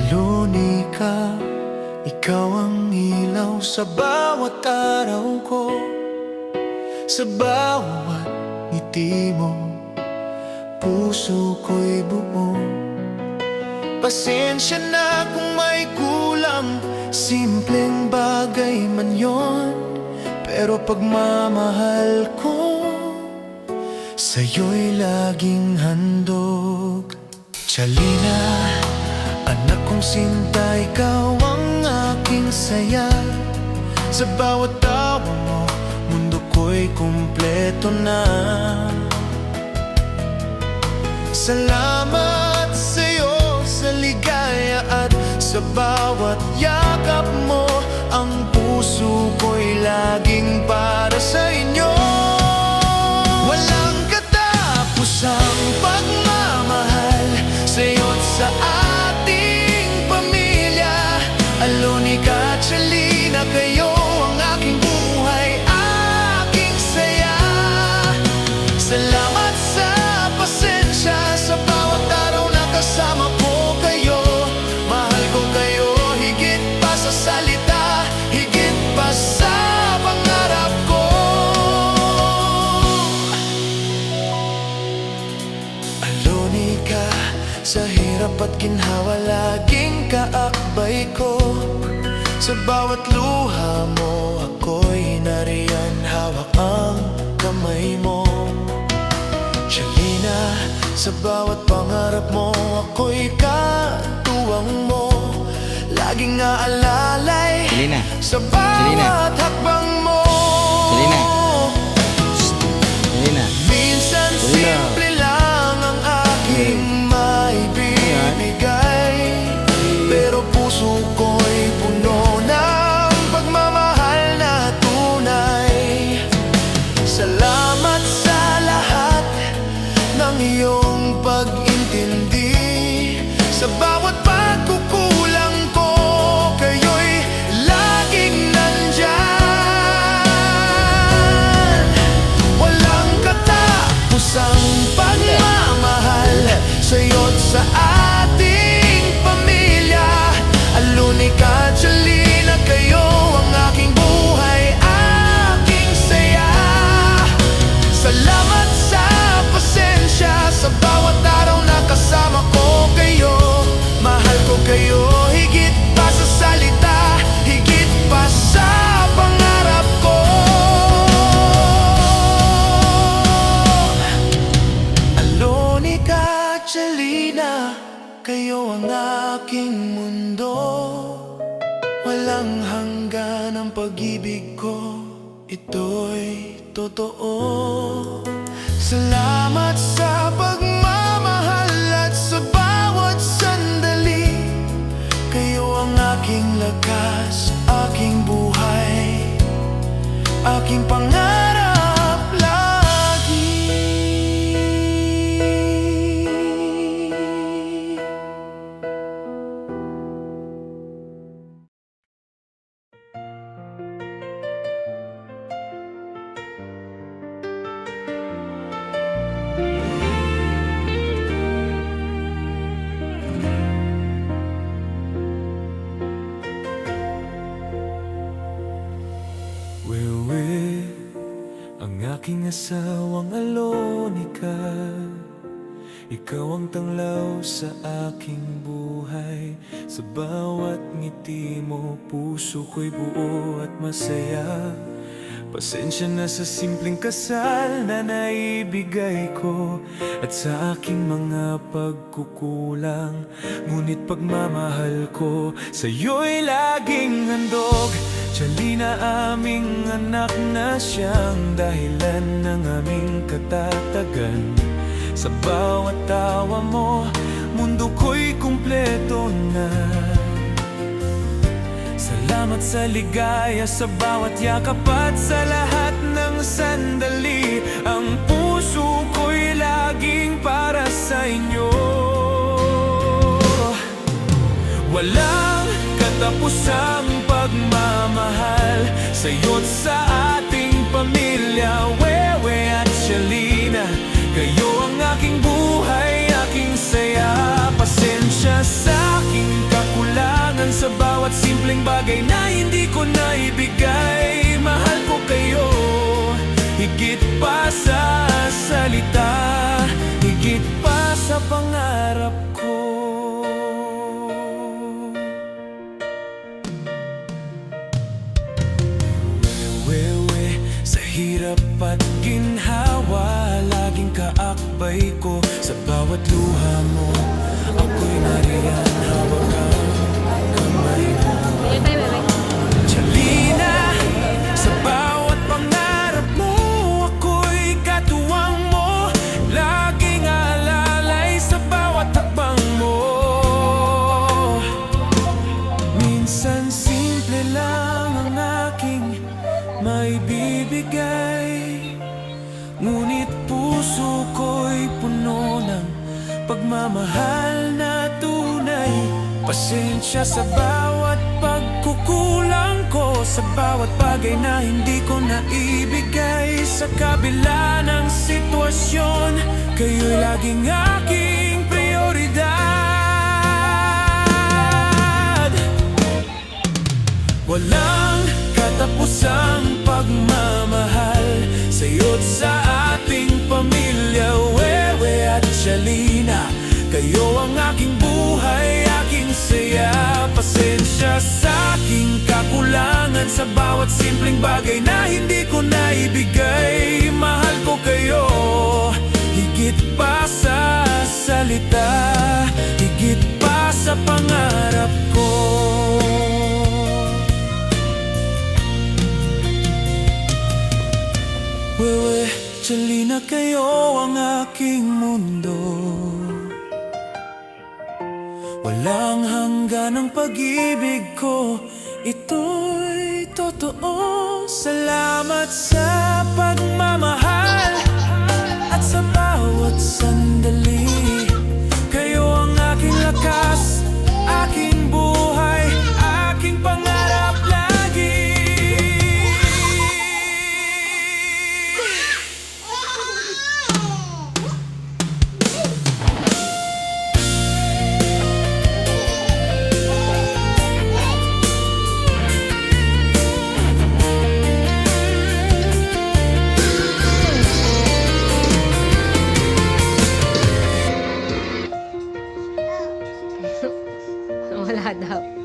Alunika, ikaw ang ilaw sa bawat araw ko, sa bawat ngiti mo, puso ko'y buo. Pasensya na kung may kulang, simpleng bagay man yon, pero pagmamahal ko sa'yo'y laging handog. Tsalina, anak kong sinta, ikaw ang aking saya. Sa bawat tawa mo, mundo ko'y kumpleto na. Salamat sa'yo sa ligaya at sa bawat yakap mo. Ang puso ko'y laging para sa inyo. Walang katapusang pagmamahal sa'yo't sa ating pamilya. Alunika, Tsalina, kayo ang aking buhay, aking saya. Salamat sa pasensya, sa bawat araw na kasama ko kayo. Mahal ko kayo higit pa sa salita, higit pa sa pangarap ko. Alunika, sa hirap at ginhawa laging kaakbay ko. Sa bawat luha mo, ako'y nariyan, hawak ang kamay mo. Tsalina, sa bawat pangarap mo, ako'y katuwang mo. Laging aalalay Tsalina, sa bawat hakbang mo. Tsalina, Tsalina. Minsan simple lang ang aking maibibigay, pero puso ko'y puno ng pagmamahal na tunay. Salamat sa lahat ng iyong pag-intindi. Sa bawat pagkukulang ko, kayo'y laging nandyan. Walang katapusang pagmamahal sa'yo't sa ating pamilya. Alunika, Tsalina, kayo ang aking buhay, aking saya. Salamat sa pasensya, sa bawat araw na kasama ko kayo. Mahal ko kayo higit pa sa salita, higit pa sa pangarap ko. Alunika, Tsalina, kayo ang aking mundo. Walang hanggan ang pag-ibig ko, ito'y totoo. Salamat sa pagmamahal at sa bawat sandali. Kayo ang aking lakas, aking buhay, aking pangarap lagi. Wewe, ang aking asawang Alunika, ikaw ang tanglaw sa aking buhay. Sa bawat ngiti mo, puso ko'y buo at masaya. Pasensya na sa simpleng kasal na naibigay ko, at sa aking mga pagkukulang. Ngunit pagmamahal ko sa'yo'y laging handog. Tsalina, aming anak na siyang dahilan ng aming katatagan. Sa bawat tawa mo, mundo ko'y kumpleto na. Salamat sa ligaya, sa bawat yakap at sa lahat ng sandali. Ang puso ko'y laging para sa inyo. Walang katapusang pagmamahal sa'yo't sa ating pamilya. Wewe at Tsalina, kayo ang aking buhay, aking saya. Pasensya sa aking kakulangan, bawat simpleng bagay na hindi ko naibigay. Mahal ko kayo, higit pa sa salita, higit pa sa pangarap ko. Wewe, sa hirap at ginhawa, laging kaakbay ko. Sa bawat luha mo, ako'y nariyan, hawak ang kamay mo. Chalina, sa bawat pangarap mo, ako'y katuwang mo. Laging alalay sa bawat hakbang mo. Minsan simple lang ang aking maibibigay, ngunit puso ko'y puno ng pagmamahal na tunay. Pasensya sa bawat pagkukulang ko, sa bawat bagay na hindi ko naibigay. Sa kabila ng sitwasyon, kayo'y laging aking prioridad. Walang katapusang pagmamahal sa'yo't sa ating pamilya. Wewe at Chalina, kayo ang aking buhay, aking saya. Pasensya sa aking kakulangan, sa bawat simpleng bagay na hindi ko naibigay. Mahal ko kayo, higit pa sa salita, higit pa sa pangarap ko. Wewe, Chalina, kayo ang aking mundo. Walang hanggan ang pag-ibig ko, ito'y totoo. Salamat sa pagmamahal at sa bawat sandali. Kayo ang aking lakas, aking buhay, aking pangarap lagi. Wala daw.